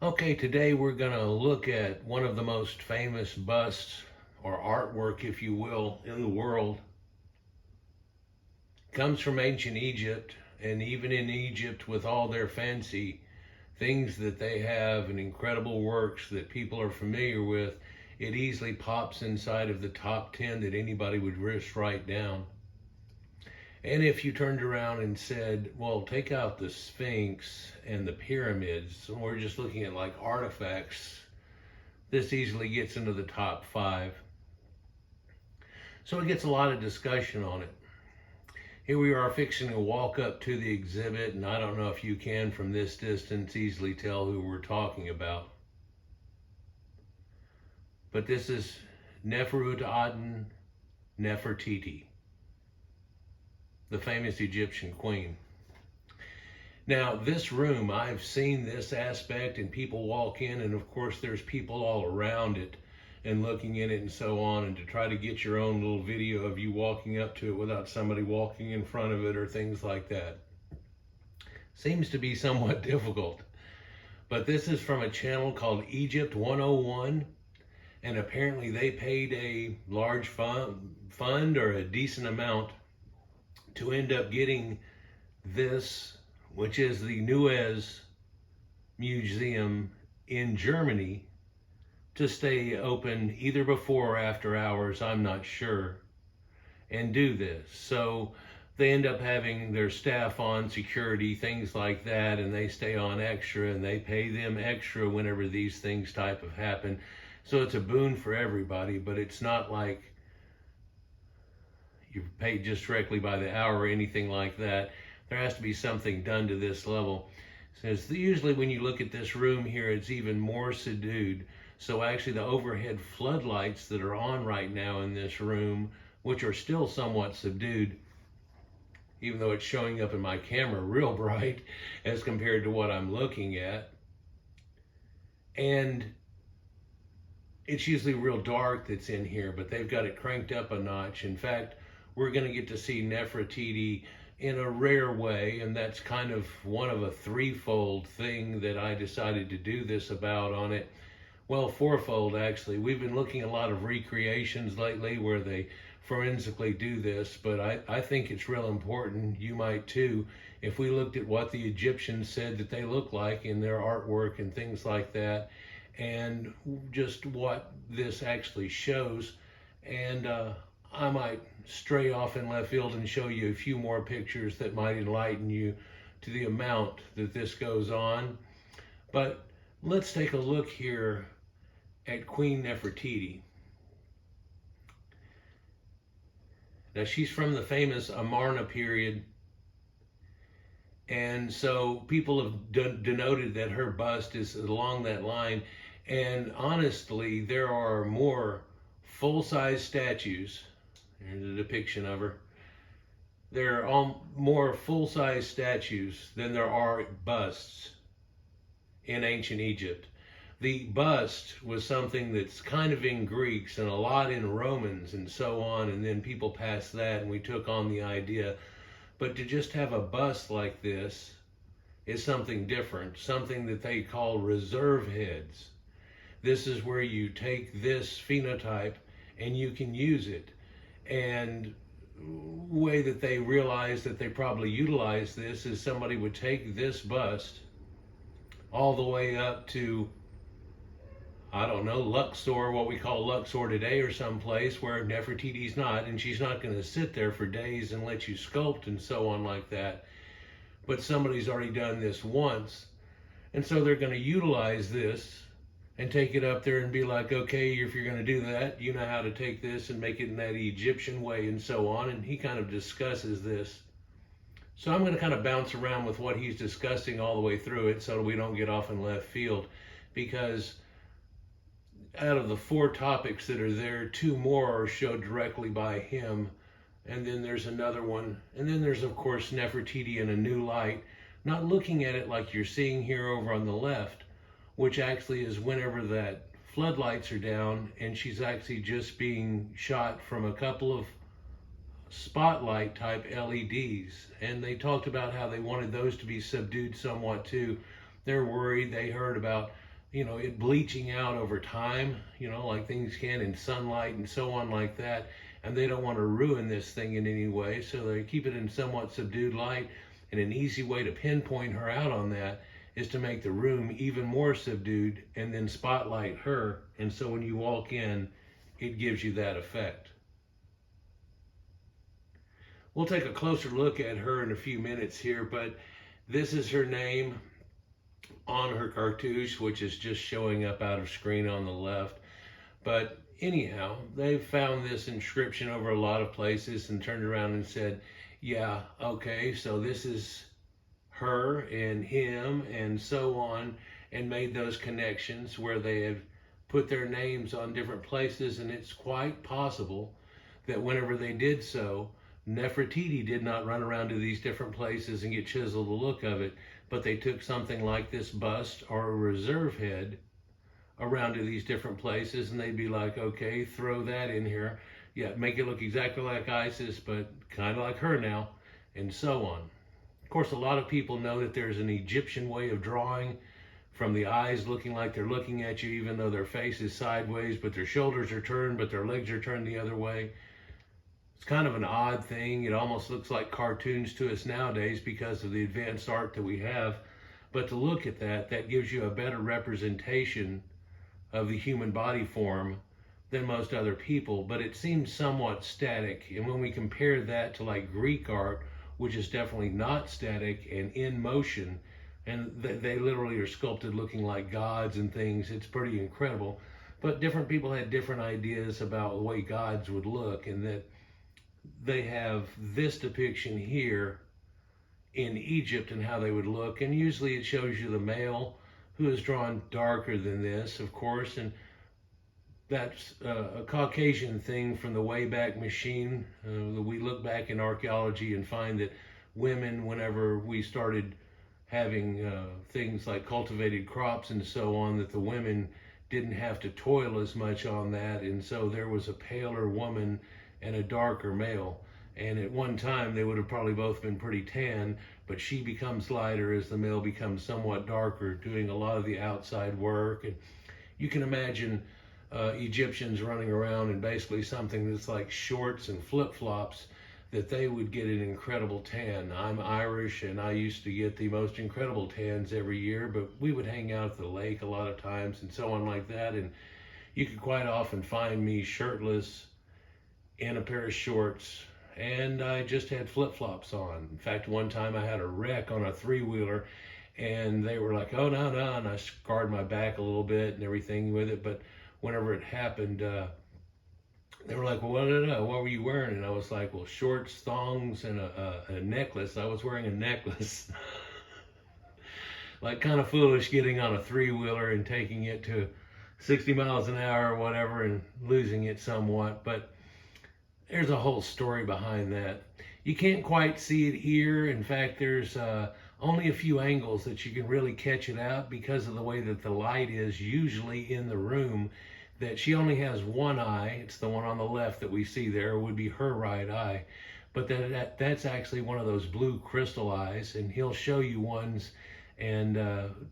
Okay, today we're going to look at one of the most famous busts or artwork, if you will, in the world. It comes from ancient Egypt, and even in Egypt, with all their fancy things that they have and incredible works that people are familiar with, it easily pops inside of the top 10 that anybody would risk write down. And if you turned around and said, well, take out the Sphinx and the pyramids, and we're just looking at like artifacts, this easily gets into the top 5. So it gets a lot of discussion on it. Here we are fixing to walk up to the exhibit, and I don't know if you can from this distance easily tell who we're talking about. But this is Nefertiti, Nefertiti, the famous Egyptian queen. Now, this room, I've seen this aspect, and people walk in, and of course there's people all around it and looking in it and so on, and to try to get your own little video of you walking up to it without somebody walking in front of it or things like that seems to be somewhat difficult. But this is from a channel called Egypt 101, and apparently they paid a large fund or a decent amount to end up getting this, which is the Neues Museum in Germany, to stay open either before or after hours, I'm not sure, and do this. So they end up having their staff on security, things like that, and they stay on extra, and they pay them extra whenever these things type of happen. So it's a boon for everybody, but it's not like you're paid just directly by the hour or anything like that. There has to be something done to this level. Since usually when you look at this room here, it's even more subdued. So actually the overhead floodlights that are on right now in this room, which are still somewhat subdued, even though it's showing up in my camera real bright as compared to what I'm looking at. And it's usually real dark that's in here, but they've got it cranked up a notch. In fact, we're going to get to see Nefertiti in a rare way, and that's kind of one of a threefold thing that I decided to do this about on it. Well, fourfold actually. We've been looking at a lot of recreations lately where they forensically do this, but I think it's real important, you might too, if we looked at what the Egyptians said that they look like in their artwork and things like that, and just what this actually shows. And I might stray off in left field and show you a few more pictures that might enlighten you to the amount that this goes on. But let's take a look here at Queen Nefertiti. Now, she's from the famous Amarna period, and so people have denoted that her bust is along that line. And honestly, there are more full-size statues. Here's a depiction of her. There are more full-size statues than there are busts in ancient Egypt. The bust was something that's kind of in Greeks and a lot in Romans and so on, and then people passed that and we took on the idea. But to just have a bust like this is something different, something that they call reserve heads. This is where you take this phenotype and you can use it. And the way that they realize that they probably utilize this is somebody would take this bust all the way up to, I don't know, Luxor, what we call Luxor today, or someplace where Nefertiti's not, and she's not going to sit there for days and let you sculpt and so on like that. But somebody's already done this once, and so they're going to utilize this and take it up there and be like, okay, if you're going to do that, you know how to take this and make it in that Egyptian way and so on. And he kind of discusses this. So I'm going to kind of bounce around with what he's discussing all the way through it so we don't get off in left field, because out of the 4 topics that are there, 2 more are showed directly by him, and then there's another one, and then there's of course Nefertiti in a new light, not looking at it like you're seeing here over on the left, which actually is whenever that floodlights are down and she's actually just being shot from a couple of spotlight type LEDs. And they talked about how they wanted those to be subdued somewhat too. They're worried, they heard about it bleaching out over time, like things can in sunlight and so on like that. And they don't want to ruin this thing in any way, so they keep it in somewhat subdued light. And an easy way to pinpoint her out on that is to make the room even more subdued and then spotlight her. And so when you walk in, it gives you that effect. We'll take a closer look at her in a few minutes here, but this is her name on her cartouche, which is just showing up out of screen on the left. But anyhow, they've found this inscription over a lot of places and turned around and said, yeah, okay, so this is her and him and so on, and made those connections where they have put their names on different places. And it's quite possible that whenever they did so, Nefertiti did not run around to these different places and get chiseled the look of it, but they took something like this bust or a reserve head around to these different places, and they'd be like, okay, throw that in here. Yeah, make it look exactly like Isis, but kind of like her now, and so on. Of course, a lot of people know that there's an Egyptian way of drawing, from the eyes looking like they're looking at you, even though their face is sideways, but their shoulders are turned, but their legs are turned the other way. It's kind of an odd thing. It almost looks like cartoons to us nowadays because of the advanced art that we have. But to look at that, that gives you a better representation of the human body form than most other people. But it seems somewhat static. And when we compare that to like Greek art, which is definitely not static and in motion, and they literally are sculpted looking like gods and things, it's pretty incredible. But different people had different ideas about the way gods would look, and that they have this depiction here in Egypt and how they would look. And usually it shows you the male, who is drawn darker than this, of course, and that's a Caucasian thing from the Wayback Machine. We look back in archaeology and find that women, whenever we started having things like cultivated crops and so on, that the women didn't have to toil as much on that, and so there was a paler woman and a darker male. And at one time they would have probably both been pretty tan, but she becomes lighter as the male becomes somewhat darker, doing a lot of the outside work. And you can imagine Egyptians running around in basically something that's like shorts and flip-flops, that they would get an incredible tan. I'm Irish, and I used to get the most incredible tans every year, but we would hang out at the lake a lot of times and so on like that, and you could quite often find me shirtless in a pair of shorts, and I just had flip-flops on. In fact, one time I had a wreck on a three-wheeler, and they were like, oh, no, and I scarred my back a little bit and everything with it. But whenever it happened, they were like, well, what were you wearing? And I was like, well, shorts, thongs, and a necklace. I was wearing a necklace. Like, kind of foolish getting on a three-wheeler and taking it to 60 miles an hour or whatever and losing it somewhat. But there's a whole story behind that. You can't quite see it here. In fact, there's only a few angles that you can really catch it out because of the way that the light is usually in the room, that she only has one eye. It's the one on the left that we see there, would be her right eye. But that's actually one of those blue crystal eyes, and he'll show you ones and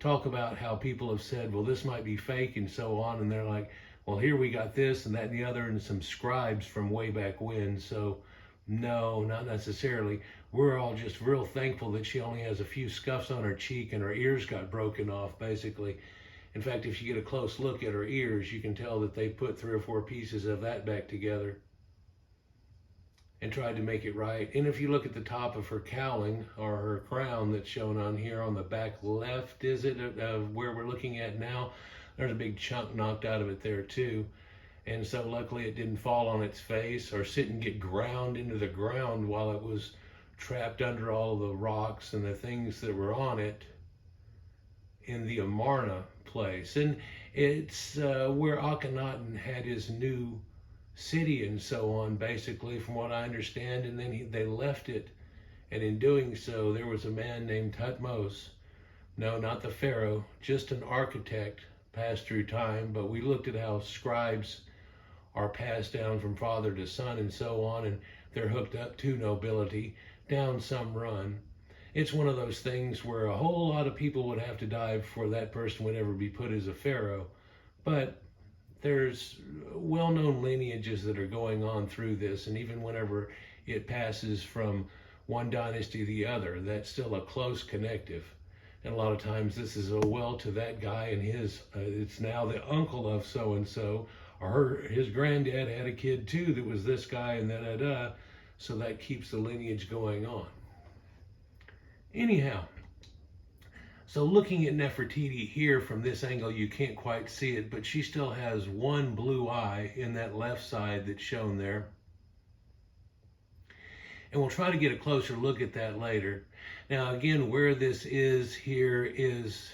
talk about how people have said, well, this might be fake and so on. And they're like, well, here we got this and that and the other, and some scribes from way back when. So no, not necessarily. We're all just real thankful that she only has a few scuffs on her cheek and her ears got broken off, basically. In fact, if you get a close look at her ears, you can tell that they put 3 or 4 pieces of that back together and tried to make it right. And if you look at the top of her cowling, or her crown that's shown on here on the back left, is it, where we're looking at now, there's a big chunk knocked out of it there too. And so luckily it didn't fall on its face or sit and get ground into the ground while it was trapped under all the rocks and the things that were on it in the Amarna place. And it's where Akhenaten had his new city and so on, basically, from what I understand. And then they left it, and in doing so, there was a man named Thutmose. No, not the pharaoh, just an architect, passed through time. But we looked at how scribes are passed down from father to son and so on, and they're hooked up to nobility down some run. it's one of those things where a whole lot of people would have to die before that person would ever be put as a pharaoh. But there's well-known lineages that are going on through this, and even whenever it passes from one dynasty to the other, that's still a close connective. And a lot of times this is, oh, well, to that guy and his, it's now the uncle of so-and-so, or his granddad had a kid too that was this guy, and da-da-da. So that keeps the lineage going on. Anyhow, so looking at Nefertiti here from this angle, you can't quite see it, but she still has one blue eye in that left side that's shown there. And we'll try to get a closer look at that later. Now again, where this is here is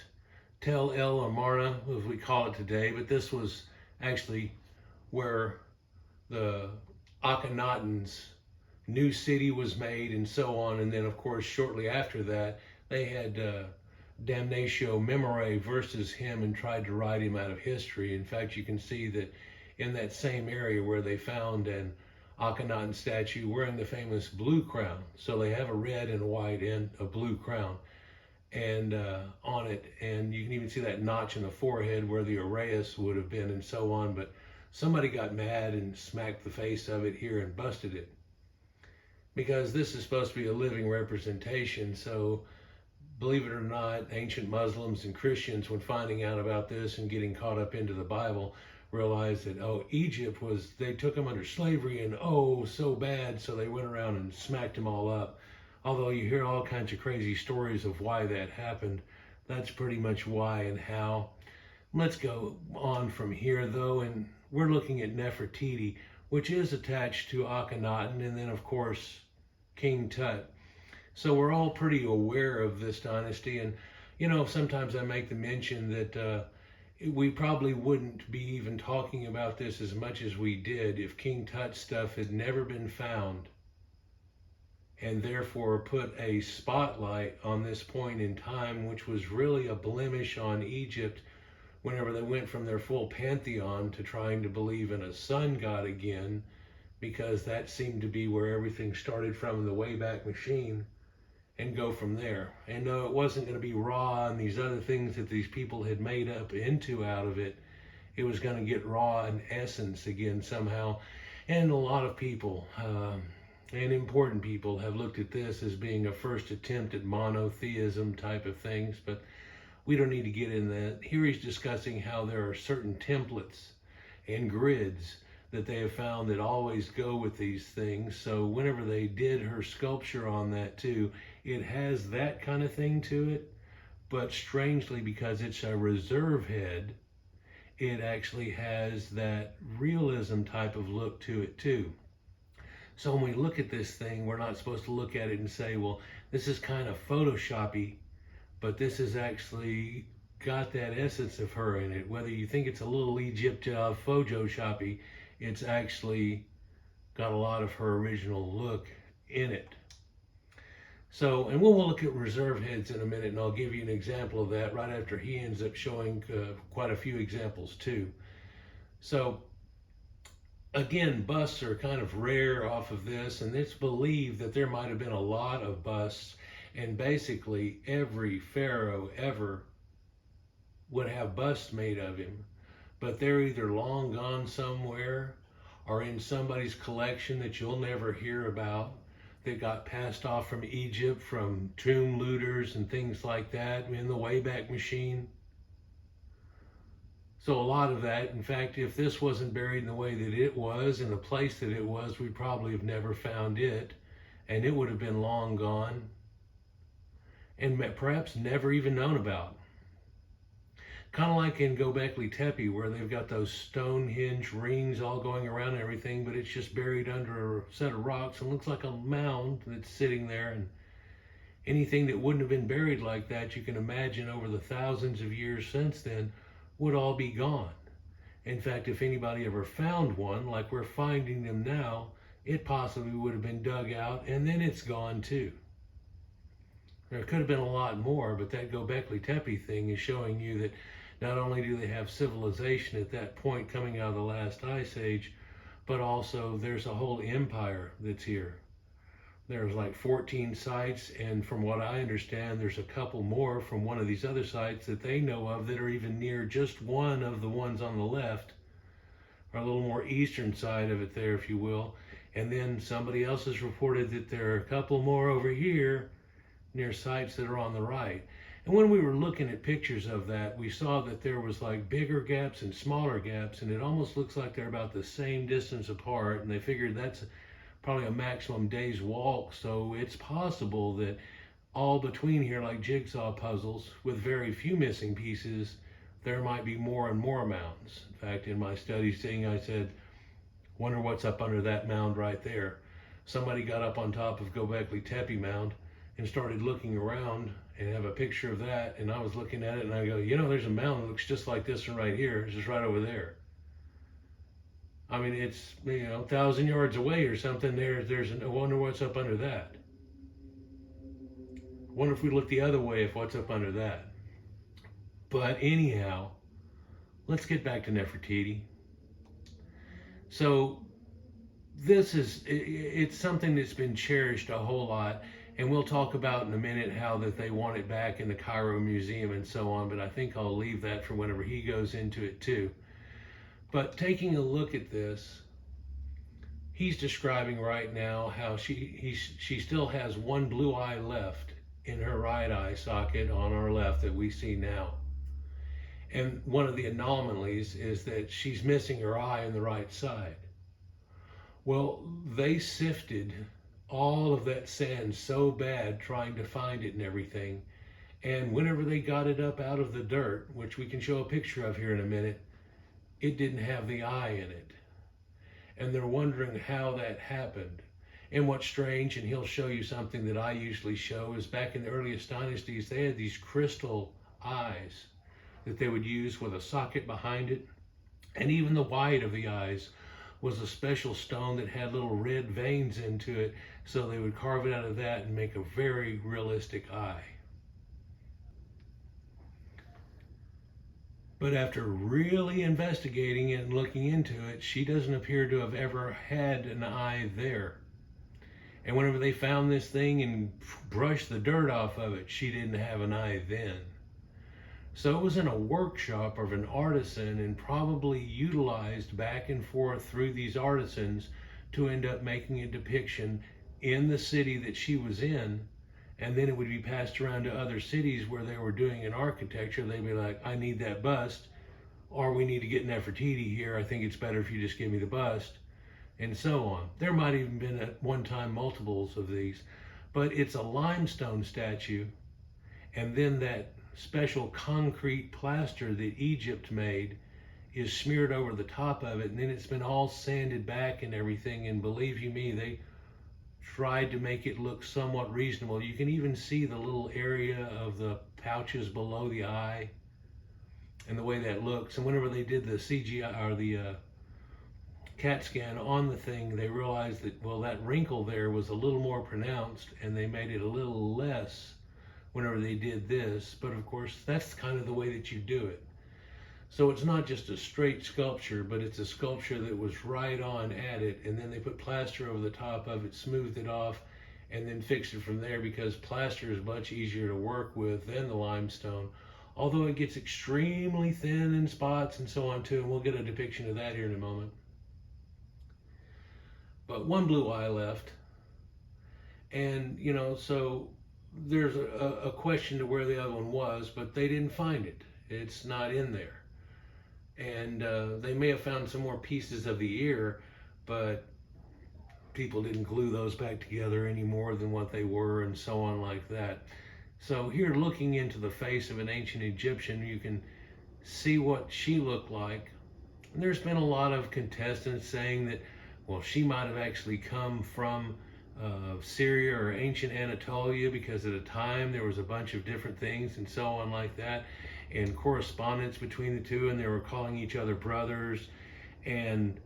Tel El Amarna, as we call it today, but this was actually where the Akhenaten's new city was made and so on. And then of course, shortly after that, they had damnatio memoriae versus him and tried to write him out of history. In fact, you can see that in that same area where they found an Akhenaten statue wearing the famous blue crown. So they have a red and a white and a blue crown and on it. And you can even see that notch in the forehead where the uraeus would have been and so on. But somebody got mad and smacked the face of it here and busted it, because this is supposed to be a living representation. So believe it or not, ancient Muslims and Christians, when finding out about this and getting caught up into the Bible, realized that, oh, Egypt was, they took them under slavery and oh, so bad. So they went around and smacked them all up. Although you hear all kinds of crazy stories of why that happened. That's pretty much why and how. Let's go on from here though, and we're looking at Nefertiti, which is attached to Akhenaten, and then of course King Tut. So we're all pretty aware of this dynasty, and you know, sometimes I make the mention that we probably wouldn't be even talking about this as much as we did if King Tut's stuff had never been found, and therefore put a spotlight on this point in time, which was really a blemish on Egypt whenever they went from their full pantheon to trying to believe in a sun god again, because that seemed to be where everything started from in the Wayback Machine, and go from there. And no, it wasn't going to be Ra and these other things that these people had made up into out of it. It was going to get Ra in essence again somehow. And a lot of people, and important people, have looked at this as being a first attempt at monotheism type of things, but we don't need to get in that. Here he's discussing how there are certain templates and grids that they have found that always go with these things. So whenever they did her sculpture on that too, it has that kind of thing to it, but strangely, because it's a reserve head, it actually has that realism type of look to it too. So when we look at this thing, we're not supposed to look at it and say, well, this is kind of Photoshoppy, but this has actually got that essence of her in it. Whether you think it's a little Egypt Photoshoppy, it's actually got a lot of her original look in it. So, and we'll look at reserve heads in a minute, and I'll give you an example of that right after he ends up showing quite a few examples too. So, again, busts are kind of rare off of this, and it's believed that there might have been a lot of busts, and basically every pharaoh ever would have busts made of him, but they're either long gone somewhere or in somebody's collection that you'll never hear about, that got passed off from Egypt, from tomb looters and things like that in the Wayback Machine. So a lot of that, in fact, if this wasn't buried in the way that it was, in the place that it was, we probably have never found it, and it would have been long gone, and perhaps never even known about. Kind of like in Göbekli Tepe, where they've got those Stonehenge rings all going around and everything, but it's just buried under a set of rocks and looks like a mound that's sitting there. And anything that wouldn't have been buried like that, you can imagine over the thousands of years since then, would all be gone. In fact, if anybody ever found one, like we're finding them now, it possibly would have been dug out and then it's gone too. There could have been a lot more, but that Göbekli Tepe thing is showing you that not only do they have civilization at that point coming out of the last ice age, but also there's a whole empire that's here. There's like 14 sites, and from what I understand, there's a couple more from one of these other sites that they know of that are even near just one of the ones on the left, or a little more eastern side of it there, if you will. And then somebody else has reported that there are a couple more over here near sites that are on the right. And when we were looking at pictures of that, we saw that there was like bigger gaps and smaller gaps, and it almost looks like they're about the same distance apart, and they figured that's probably a maximum day's walk. So it's possible that all between here, like jigsaw puzzles with very few missing pieces, there might be more and more mounds. In fact, in my study thing, I said, wonder what's up under that mound right there. Somebody got up on top of Göbekli Tepe mound and started looking around and have a picture of that, and I was looking at it and I go, you know, there's a mound that looks just like this one right here. It's just right over there. I mean, it's, you know, 1,000 yards away or something. I wonder what's up under that. Wonder if we look the other way, if what's up under that. But anyhow, let's get back to Nefertiti. So it's something that's been cherished a whole lot, and we'll talk about in a minute how that they want it back in the Cairo Museum and so on, but I think I'll leave that for whenever he goes into it too. But taking a look at this, he's describing right now how she still has one blue eye left in her right eye socket on our left that we see now. And one of the anomalies is that she's missing her eye on the right side. Well, they sifted all of that sand so bad trying to find it and everything. And whenever they got it up out of the dirt, which we can show a picture of here in a minute, it didn't have the eye in it. And they're wondering how that happened. And what's strange, and he'll show you something that I usually show, is back in the earliest dynasties, they had these crystal eyes that they would use with a socket behind it. And even the white of the eyes was a special stone that had little red veins into it. So they would carve it out of that and make a very realistic eye. But after really investigating it and looking into it, she doesn't appear to have ever had an eye there. And whenever they found this thing and brushed the dirt off of it, she didn't have an eye then. So it was in a workshop of an artisan and probably utilized back and forth through these artisans to end up making a depiction in the city that she was in. And then it would be passed around to other cities where they were doing an architecture. They'd be like, I need that bust, or we need to get Nefertiti here. I think it's better if you just give me the bust, and so on. There might even been at one time multiples of these, but it's a limestone statue, and then that special concrete plaster that Egypt made is smeared over the top of it, and then it's been all sanded back and everything, and believe you me, they tried to make it look somewhat reasonable. You can even see the little area of the pouches below the eye and the way that looks. And whenever they did the CGI or the CAT scan on the thing, they realized that, well, that wrinkle there was a little more pronounced, and they made it a little less whenever they did this. But of course, that's kind of the way that you do it. So it's not just a straight sculpture, but it's a sculpture that was right on at it, and then they put plaster over the top of it, smoothed it off, and then fixed it from there, because plaster is much easier to work with than the limestone, although it gets extremely thin in spots and so on too, and we'll get a depiction of that here in a moment. But one blue eye left, and you know, so there's a question to where the other one was, but they didn't find it. It's not in there. And they may have found some more pieces of the ear, but people didn't glue those back together any more than what they were, and so on like that. So here, looking into the face of an ancient Egyptian, you can see what she looked like. And there's been a lot of contestants saying that, well, she might have actually come from Syria or ancient Anatolia, because at a time there was a bunch of different things and so on like that, and correspondence between the two, and they were calling each other brothers. And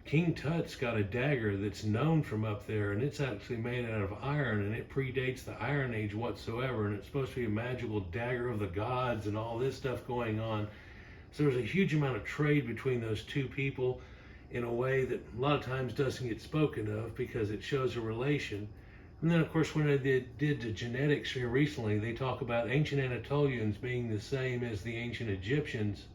King Tut's got a dagger that's known from up there, and it's actually made out of iron, and it predates the Iron Age whatsoever, and it's supposed to be a magical dagger of the gods and all this stuff going on. So there's a huge amount of trade between those two people in a way that a lot of times doesn't get spoken of, because it shows a relation. And then, of course, when I did the genetics here recently, they talk about ancient Anatolians being the same as the ancient Egyptians,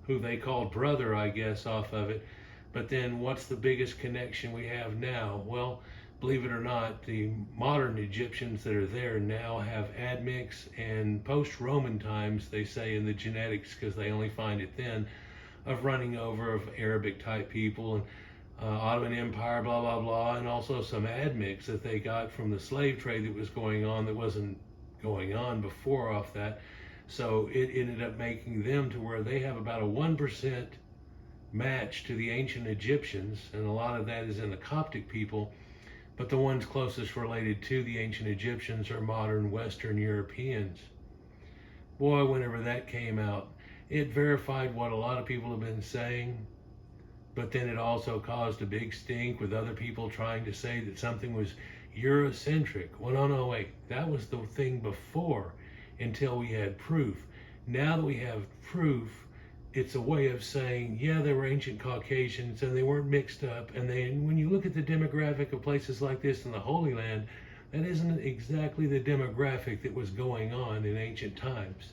who they called brother, I guess, off of it. But then what's the biggest connection we have now? Well, believe it or not, the modern Egyptians that are there now have admix, and post-Roman times, they say in the genetics, because they only find it then, of running over of Arabic type people and Ottoman Empire, blah, blah, blah, and also some admix that they got from the slave trade that was going on that wasn't going on before off that. So it ended up making them to where they have about a 1% match to the ancient Egyptians, and a lot of that is in the Coptic people, but the ones closest related to the ancient Egyptians are modern Western Europeans. Boy, whenever that came out, it verified what a lot of people have been saying, but then it also caused a big stink with other people trying to say that something was Eurocentric. Well, no, wait, that was the thing before, until we had proof. Now that we have proof, it's a way of saying, yeah, they were ancient Caucasians and they weren't mixed up. And when you look at the demographic of places like this in the Holy Land, that isn't exactly the demographic that was going on in ancient times.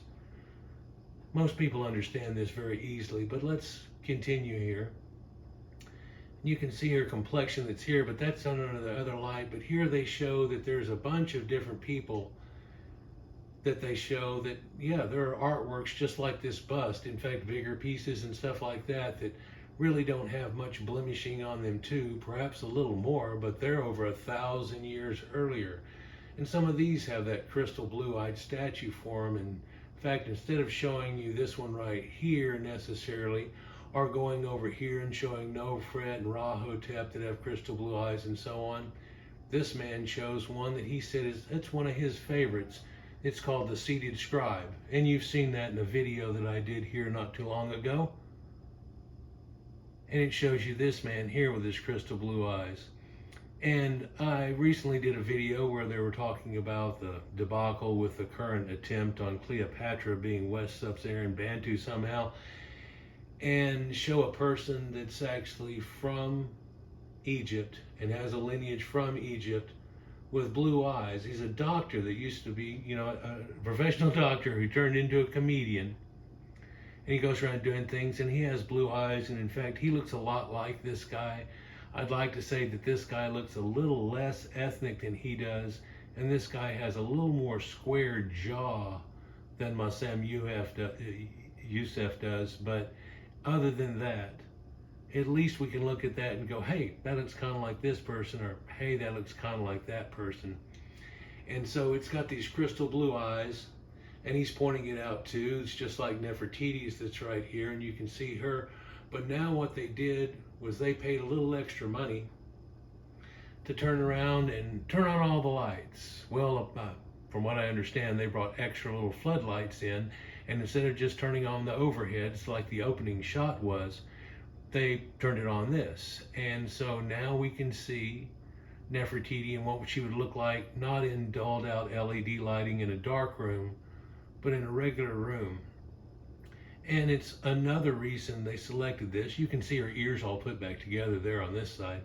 Most people understand this very easily, but let's continue here. You can see her complexion that's here, but that's under the other light. But here they show that there's a bunch of different people that they show that, yeah, there are artworks just like this bust. In fact, bigger pieces and stuff like that that really don't have much blemishing on them too, perhaps a little more, but they're over 1,000 years earlier. And some of these have that crystal blue-eyed statue form. And in fact, instead of showing you this one right here necessarily, or going over here and showing Nofret and Rahotep that have crystal blue eyes and so on, this man shows one that he said it's one of his favorites. It's called the Seated Scribe, and you've seen that in a video that I did here not too long ago. And it shows you this man here with his crystal blue eyes. And I recently did a video where they were talking about the debacle with the current attempt on Cleopatra being West Sub-Saharan Bantu somehow, and show a person that's actually from Egypt and has a lineage from Egypt with blue eyes. He's a doctor that used to be, a professional doctor who turned into a comedian. And he goes around doing things, and he has blue eyes, and in fact, he looks a lot like this guy. I'd like to say that this guy looks a little less ethnic than he does, and this guy has a little more square jaw than Massam Youssef does, but other than that, at least we can look at that and go, hey, that looks kind of like this person, or hey, that looks kind of like that person. And so it's got these crystal blue eyes, and he's pointing it out too. It's just like Nefertiti's that's right here, and you can see her. But now what they did was they paid a little extra money to turn around and turn on all the lights. Well, from what I understand, they brought extra little floodlights in, and instead of just turning on the overheads like the opening shot was, they turned it on this. And so now we can see Nefertiti and what she would look like, not in dulled out LED lighting in a dark room, but in a regular room. And it's another reason they selected this. You can see her ears all put back together there on this side.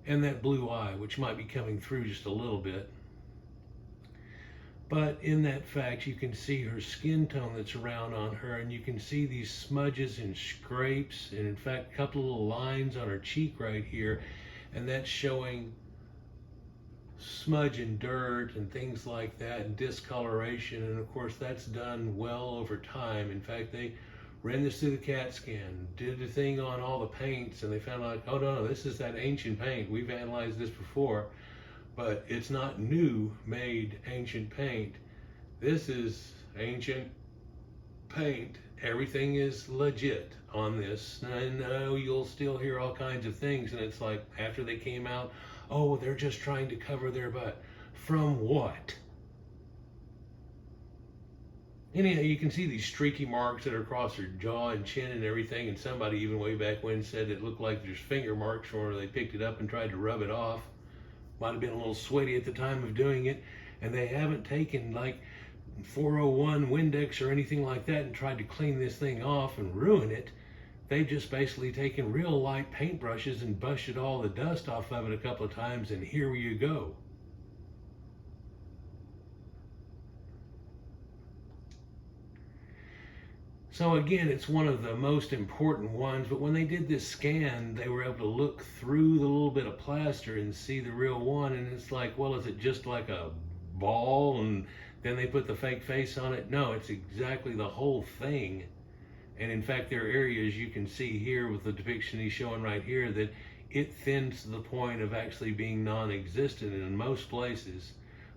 And that blue eye, which might be coming through just a little bit. But in that fact, you can see her skin tone that's around on her, and you can see these smudges and scrapes, and in fact, a couple of little lines on her cheek right here, and that's showing smudge and dirt and things like that, and discoloration. And of course, that's done well over time. In fact, they ran this through the CAT scan, did the thing on all the paints, and they found out, oh no, this is that ancient paint. We've analyzed this before. But it's not new made ancient paint. This is ancient paint. Everything is legit on this. And I know you'll still hear all kinds of things, and it's like after they came out, oh, they're just trying to cover their butt. From what? Anyhow, you can see these streaky marks that are across her jaw and chin and everything, and somebody even way back when said it looked like there's finger marks from where they picked it up and tried to rub it off. Might have been a little sweaty at the time of doing it, and they haven't taken like 401 Windex or anything like that and tried to clean this thing off and ruin it. They've just basically taken real light paintbrushes and busted all the dust off of it a couple of times, and here you go. So again, it's one of the most important ones, but when they did this scan, they were able to look through the little bit of plaster and see the real one, and it's like, well, is it just like a ball and then they put the fake face on it? No, it's exactly the whole thing. And in fact, there are areas you can see here with the depiction he's showing right here that it thins to the point of actually being non-existent, and in most places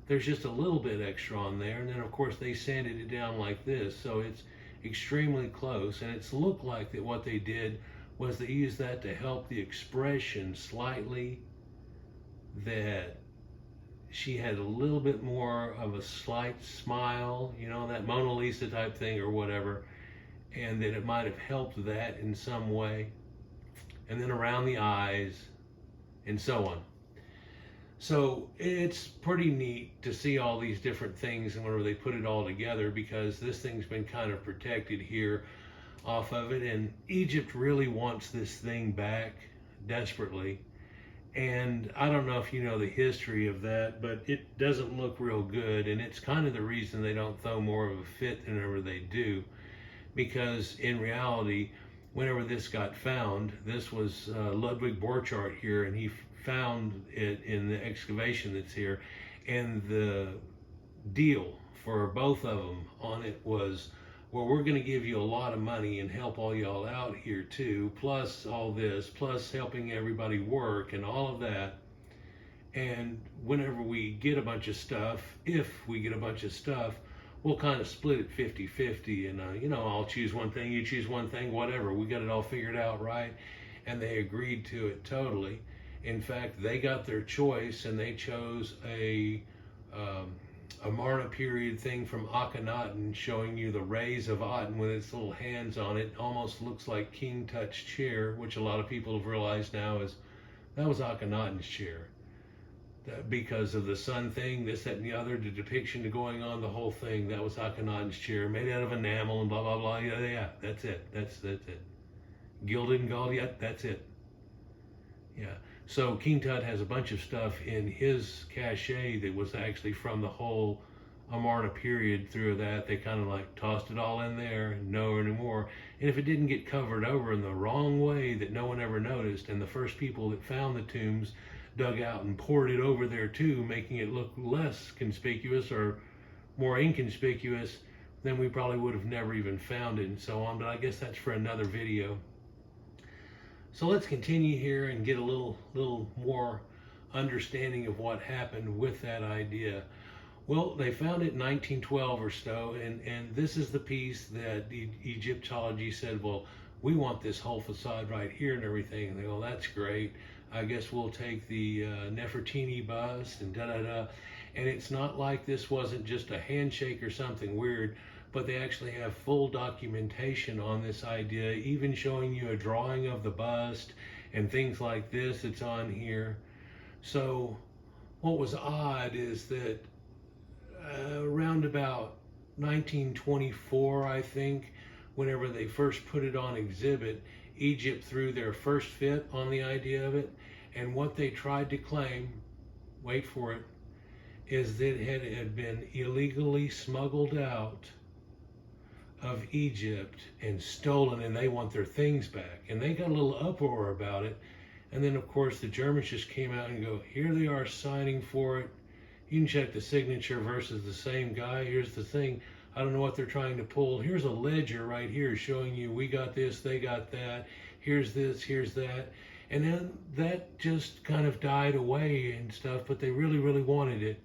there's just a little bit extra on there, and then of course they sanded it down like this, so it's extremely close. And it's looked like that what they did was they used that to help the expression slightly, that she had a little bit more of a slight smile, you know, that Mona Lisa type thing or whatever, and that it might have helped that in some way, and then around the eyes and so on. So it's pretty neat to see all these different things and whenever they put it all together, because this thing's been kind of protected here off of it, and Egypt really wants this thing back desperately. And I don't know if you know the history of that, but it doesn't look real good, and it's kind of the reason they don't throw more of a fit than ever they do, because in reality, whenever this got found, this was Ludwig Borchardt here, and he found it in the excavation that's here, and the deal for both of them on it was, well, we're going to give you a lot of money and help all y'all out here too, plus all this, plus helping everybody work and all of that. And whenever we get a bunch of stuff, if we get a bunch of stuff, we'll kind of split it 50-50, and you know, I'll choose one thing, you choose one thing, whatever. We got it all figured out, right? And they agreed to it totally. In fact, they got their choice, and they chose a Amarna period thing from Akhenaten, showing you the rays of Aten with its little hands on it. Almost looks like King Tut's chair, which a lot of people have realized now is that was Akhenaten's chair. Because of the sun thing, this, that, and the other, the depiction going on, the whole thing, that was Akhenaten's chair, made out of enamel and blah, blah, blah. Yeah, that's it. That's it. Gilded and gold, yeah, that's it. Yeah. So King Tut has a bunch of stuff in his cache that was actually from the whole Amarna period. Through that, they kind of like tossed it all in there, no anymore. And if it didn't get covered over in the wrong way that no one ever noticed, and the first people that found the tombs dug out and poured it over there too, making it look less conspicuous or more inconspicuous, then we probably would have never even found it and so on. But I guess that's for another video. So let's continue here and get a little more understanding of what happened with that idea. Well, they found it in 1912 or so, and this is the piece that Egyptology said, well, we want this whole facade right here and everything. And they go, that's great. I guess we'll take the Nefertiti bust and da-da-da. And it's not like this wasn't just a handshake or something weird, but they actually have full documentation on this idea, even showing you a drawing of the bust and things like this. It's on here. So what was odd is that around about 1924, I think, whenever they first put it on exhibit, Egypt threw their first fit on the idea of it. And what they tried to claim, wait for it, is that it had been illegally smuggled out of Egypt and stolen, and they want their things back. And they got a little uproar about it. And then of course the Germans just came out and go, here they are signing for it. You can check the signature versus the same guy. Here's the thing, I don't know what they're trying to pull. Here's a ledger right here showing you we got this, they got that. Here's this, here's that. And then that just kind of died away and stuff, but they really, really wanted it.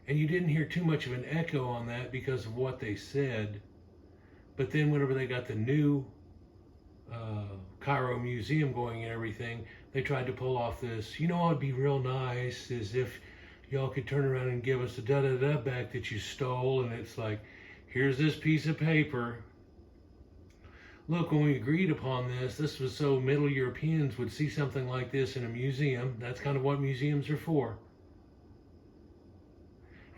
And you didn't hear too much of an echo on that because of what they said. But then whenever they got the new Cairo Museum going and everything, they tried to pull off this, you know what would be real nice is if y'all could turn around and give us the da-da-da back that you stole. And it's like, here's this piece of paper. Look, when we agreed upon this, this was so Middle Europeans would see something like this in a museum. That's kind of what museums are for.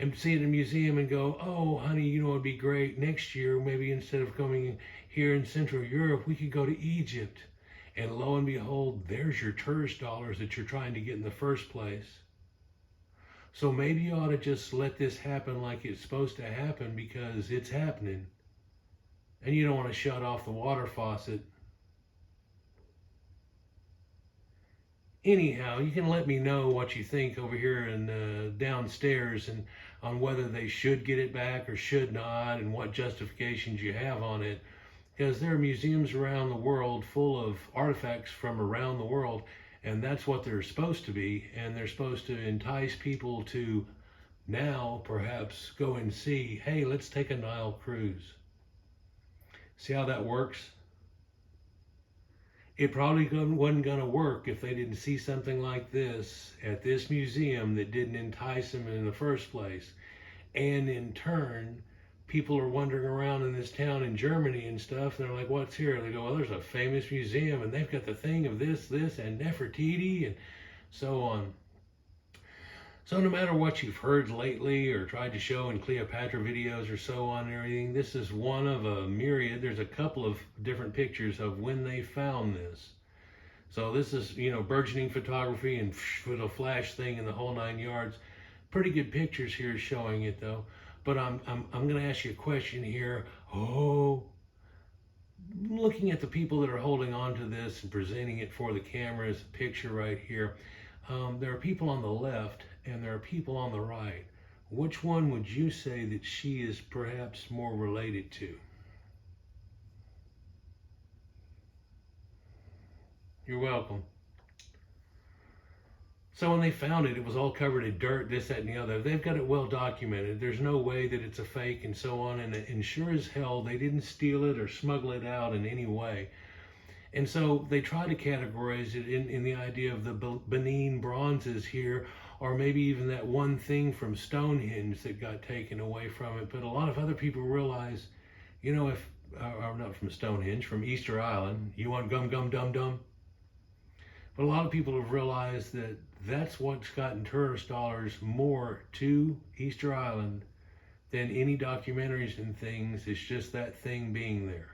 and see it in a museum and go, oh, honey, you know, it'd be great next year, maybe instead of coming here in Central Europe, we could go to Egypt. And lo and behold, there's your tourist dollars that you're trying to get in the first place. So maybe you ought to just let this happen like it's supposed to happen because it's happening. And you don't want to shut off the water faucet. Anyhow, you can let me know what you think over here and downstairs and on whether they should get it back or should not and what justifications you have on it. Because there are museums around the world full of artifacts from around the world, and that's what they're supposed to be, and they're supposed to entice people to now perhaps go and see, hey, let's take a Nile cruise. See how that works? It probably wasn't going to work if they didn't see something like this at this museum that didn't entice them in the first place. And in turn, people are wandering around in this town in Germany and stuff, and they're like, what's here? They go, well, there's a famous museum, and they've got the thing of this, and Nefertiti, and so on. So no matter what you've heard lately or tried to show in Cleopatra videos or so on and everything, this is one of a myriad. There's a couple of different pictures of when they found this. So this is, you know, burgeoning photography and with a flash thing and the whole 9 yards. Pretty good pictures here showing it though. But I'm going to ask you a question here. Looking at the people that are holding on to this and presenting it for the camera as a picture right here, there are people on the left and there are people on the right. Which one would you say that she is perhaps more related to? You're welcome. So when they found it, it was all covered in dirt, this, that, and the other. They've got it well documented. There's no way that it's a fake and so on. And sure as hell, they didn't steal it or smuggle it out in any way. And so they try to categorize it in the idea of the Benin bronzes here, or maybe even that one thing from Stonehenge that got taken away from it. But a lot of other people realize, you know, or not from Stonehenge, from Easter Island, you want gum, gum, dum, dum? But a lot of people have realized that that's what's gotten tourist dollars more to Easter Island than any documentaries and things. It's just that thing being there.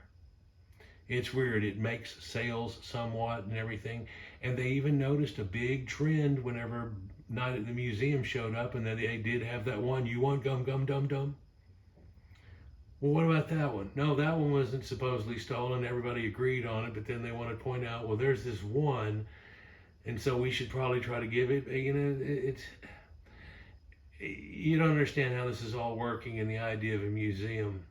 It's weird. It makes sales somewhat and everything. And they even noticed a big trend whenever Night at the Museum showed up, and then they did have that one, you want gum, gum, dum, dum? Well, what about that one? No, that one wasn't supposedly stolen. Everybody agreed on it, but then they want to point out, well, there's this one, and so we should probably try to give it, you know, you don't understand how this is all working in the idea of a museum.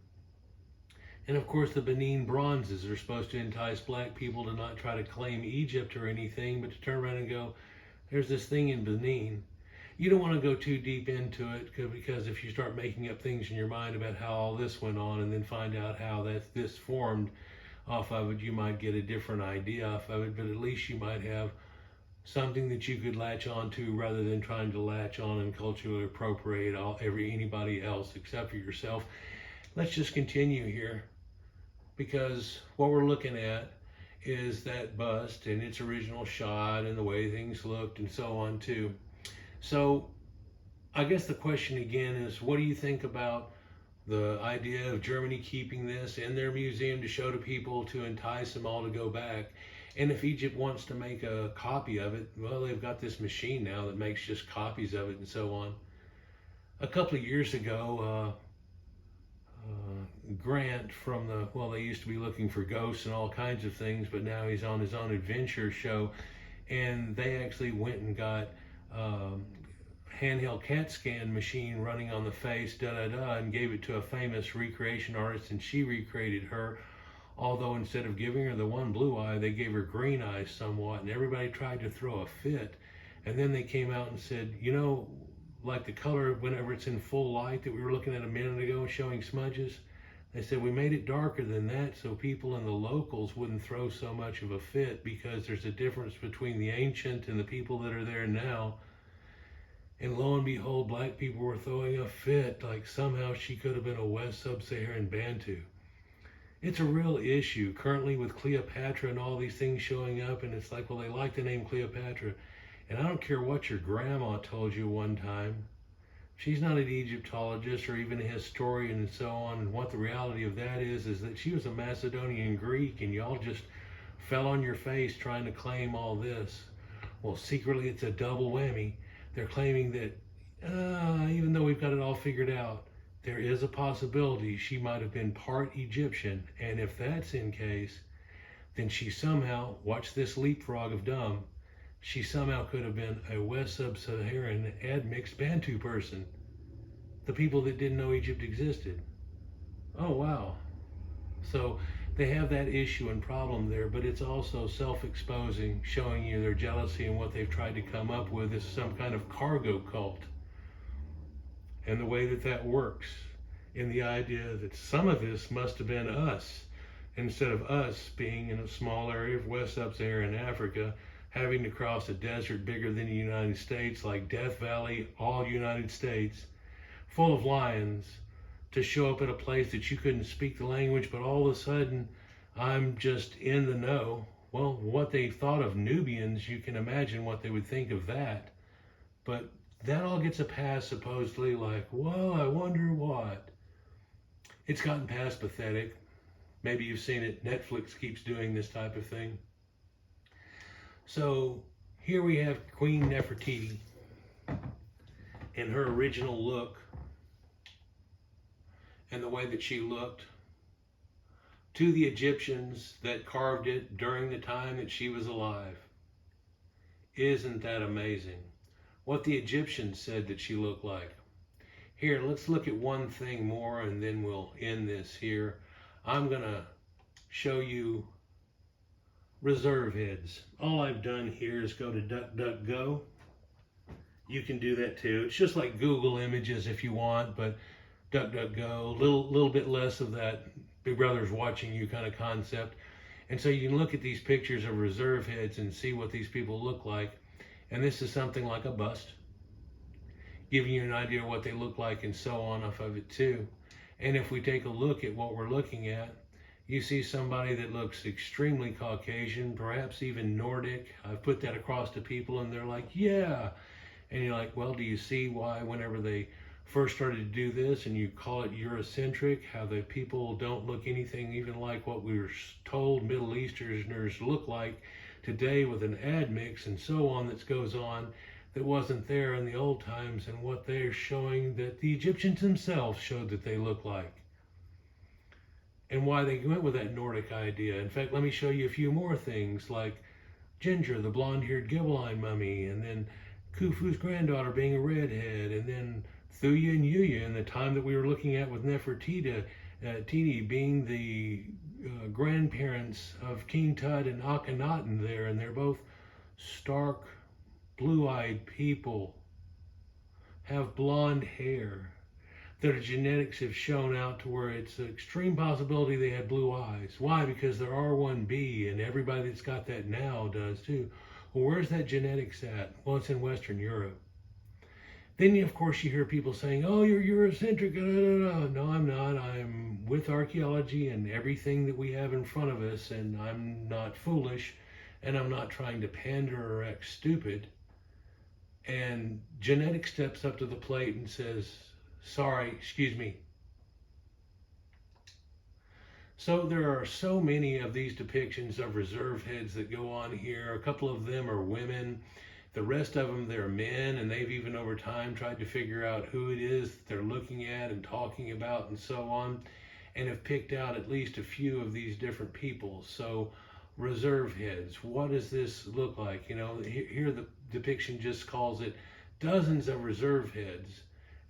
And of course, the Benin bronzes are supposed to entice black people to not try to claim Egypt or anything, but to turn around and go, there's this thing in Benin. You don't want to go too deep into it because if you start making up things in your mind about how all this went on and then find out how this formed off of it, you might get a different idea off of it, but at least you might have something that you could latch on to rather than trying to latch on and culturally appropriate anybody else except for yourself. Let's just continue here, because what we're looking at is that bust and its original shot and the way things looked and so on too. So I guess the question again is, what do you think about the idea of Germany keeping this in their museum to show to people to entice them all to go back? And if Egypt wants to make a copy of it, well, they've got this machine now that makes just copies of it and so on. A couple of years ago, Grant from they used to be looking for ghosts and all kinds of things, but now he's on his own adventure show, and they actually went and got handheld CAT scan machine running on the face, and gave it to a famous recreation artist, and she recreated her, although instead of giving her the one blue eye, they gave her green eyes somewhat, and everybody tried to throw a fit. And then they came out and said, you know, like the color whenever it's in full light that we were looking at a minute ago showing smudges, they said we made it darker than that so people and the locals wouldn't throw so much of a fit, because there's a difference between the ancient and the people that are there now. And lo and behold, black people were throwing a fit like somehow she could have been a West Sub-Saharan Bantu. It's a real issue currently with Cleopatra and all these things showing up, and it's like, well, they like the name Cleopatra. And I don't care what your grandma told you one time. She's not an Egyptologist or even a historian and so on. And what the reality of that is that she was a Macedonian Greek, and y'all just fell on your face trying to claim all this. Well, secretly it's a double whammy. They're claiming that even though we've got it all figured out, there is a possibility she might have been part Egyptian. And if that's in case, then she somehow, watch this leapfrog of dumb, she somehow could have been a West Sub-Saharan admixed Bantu person. The people that didn't know Egypt existed. Oh, wow. So they have that issue and problem there, but it's also self-exposing, showing you their jealousy and what they've tried to come up with is some kind of cargo cult. And the way that that works in the idea that some of this must have been us, instead of us being in a small area of West Sub-Saharan Africa, having to cross a desert bigger than the United States, like Death Valley, all United States, full of lions, to show up at a place that you couldn't speak the language, but all of a sudden, I'm just in the know. Well, what they thought of Nubians, you can imagine what they would think of that. But that all gets a pass, supposedly, like, well, I wonder what. It's gotten past pathetic. Maybe you've seen it. Netflix keeps doing this type of thing. So here we have Queen Nefertiti in her original look and the way that she looked to the Egyptians that carved it during the time that she was alive. Isn't that amazing? What the Egyptians said that she looked like. Here, let's look at one thing more and then we'll end this here. I'm going to show you reserve heads. All I've done here is go to DuckDuckGo. You can do that too. It's just like Google Images if you want, but DuckDuckGo, little bit less of that Big Brother's watching you kind of concept. And so you can look at these pictures of reserve heads and see what these people look like. And this is something like a bust, giving you an idea of what they look like and so on off of it too. And if we take a look at what we're looking at, you see somebody that looks extremely Caucasian, perhaps even Nordic. I've put that across to people and they're like, yeah. And you're like, well, do you see why whenever they first started to do this and you call it Eurocentric, how the people don't look anything even like what we were told Middle Easterners look like today with an admix and so on that goes on that wasn't there in the old times, and what they're showing that the Egyptians themselves showed that they look like. And why they went with that Nordic idea. In fact, let me show you a few more things, like Ginger, the blonde-haired Ghibelline mummy, and then Khufu's granddaughter being a redhead, and then Thuya and Yuya in the time that we were looking at with Nefertiti, being the grandparents of King Tut and Akhenaten there, and they're both stark, blue-eyed people, have blonde hair. Their genetics have shown out to where it's an extreme possibility they had blue eyes. Why? Because they're R1b, and everybody that's got that now does too. Well, where's that genetics at? Well, it's in Western Europe. Then, of course, you hear people saying, oh, you're Eurocentric. No, I'm not. I'm with archaeology and everything that we have in front of us, and I'm not foolish, and I'm not trying to pander or act stupid. And genetics steps up to the plate and says, sorry, excuse me. So there are so many of these depictions of reserve heads that go on here. A couple of them are women. The rest of them, they're men, and they've even over time tried to figure out who it is that they're looking at and talking about and so on, and have picked out at least a few of these different people. So reserve heads, what does this look like? You know, here the depiction just calls it dozens of reserve heads.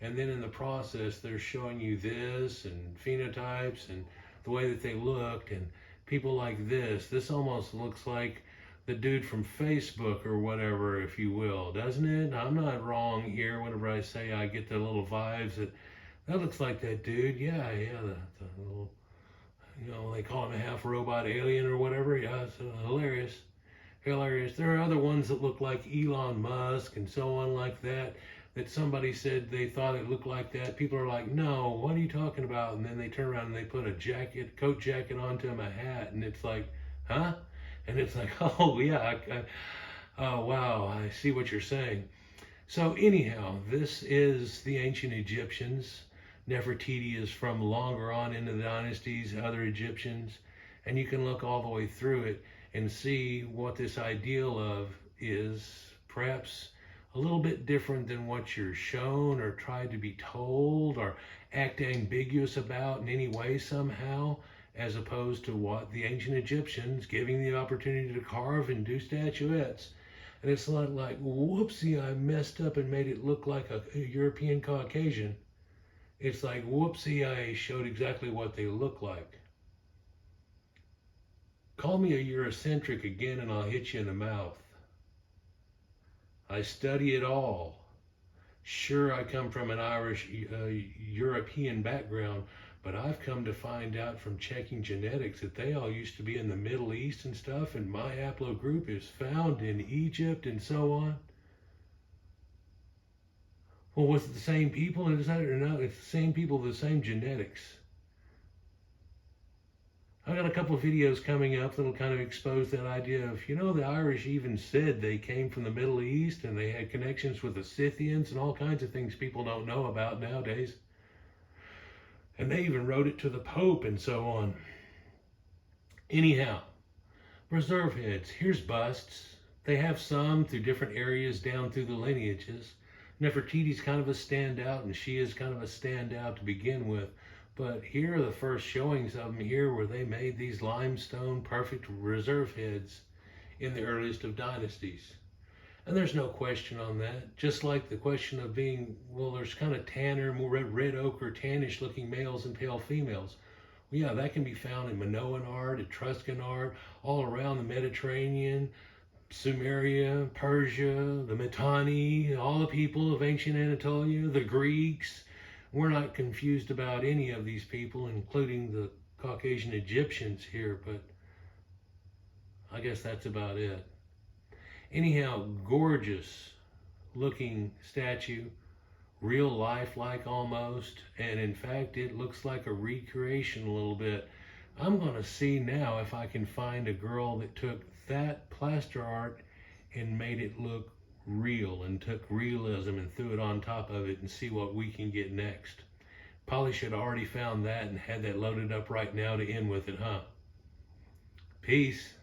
And then in the process, they're showing you this and phenotypes and the way that they looked, and people like this. This almost looks like the dude from Facebook or whatever, if you will, doesn't it? I'm not wrong here whenever I say I get the little vibes that looks like that dude. Yeah, the little, you know, they call him a half robot alien or whatever. Yeah, it's hilarious. There are other ones that look like Elon Musk and so on like that somebody said they thought it looked like that. People are like, no, what are you talking about? And then they turn around and they put a coat jacket onto him, a hat, and it's like, huh? And it's like, oh yeah, oh wow, I see what you're saying. So anyhow, this is the ancient Egyptians. Nefertiti is from longer on into the dynasties, other Egyptians, and you can look all the way through it and see what this ideal of is perhaps a little bit different than what you're shown or tried to be told or act ambiguous about in any way somehow, as opposed to what the ancient Egyptians giving the opportunity to carve and do statuettes. And it's not like, whoopsie, I messed up and made it look like a European Caucasian. It's like, whoopsie, I showed exactly what they look like. Call me a Eurocentric again and I'll hit you in the mouth. I study it all. Sure, I come from an Irish European background, but I've come to find out from checking genetics that they all used to be in the Middle East and stuff, and my haplogroup is found in Egypt and so on. Well, was it the same people? Is that or not? It's the same people, the same genetics. I've got a couple of videos coming up that'll kind of expose that idea of, the Irish even said they came from the Middle East and they had connections with the Scythians and all kinds of things people don't know about nowadays. And they even wrote it to the Pope and so on. Anyhow, reserve heads. Here's busts. They have some through different areas down through the lineages. Nefertiti's kind of a standout, and she is kind of a standout to begin with. But here are the first showings of them here where they made these limestone perfect reserve heads in the earliest of dynasties. And there's no question on that. Just like the question of being, well, there's kind of tanner, more red ochre, tannish looking males and pale females. Well, yeah, that can be found in Minoan art, Etruscan art, all around the Mediterranean, Sumeria, Persia, the Mitanni, all the people of ancient Anatolia, the Greeks. We're not confused about any of these people, including the Caucasian Egyptians here, but I guess that's about it. Anyhow, gorgeous looking statue, real lifelike almost, and in fact it looks like a recreation a little bit. I'm going to see now if I can find a girl that took that plaster art and made it look real and took realism and threw it on top of it and see what we can get next. Probably should have already found that and had that loaded up right now to end with it, huh? Peace.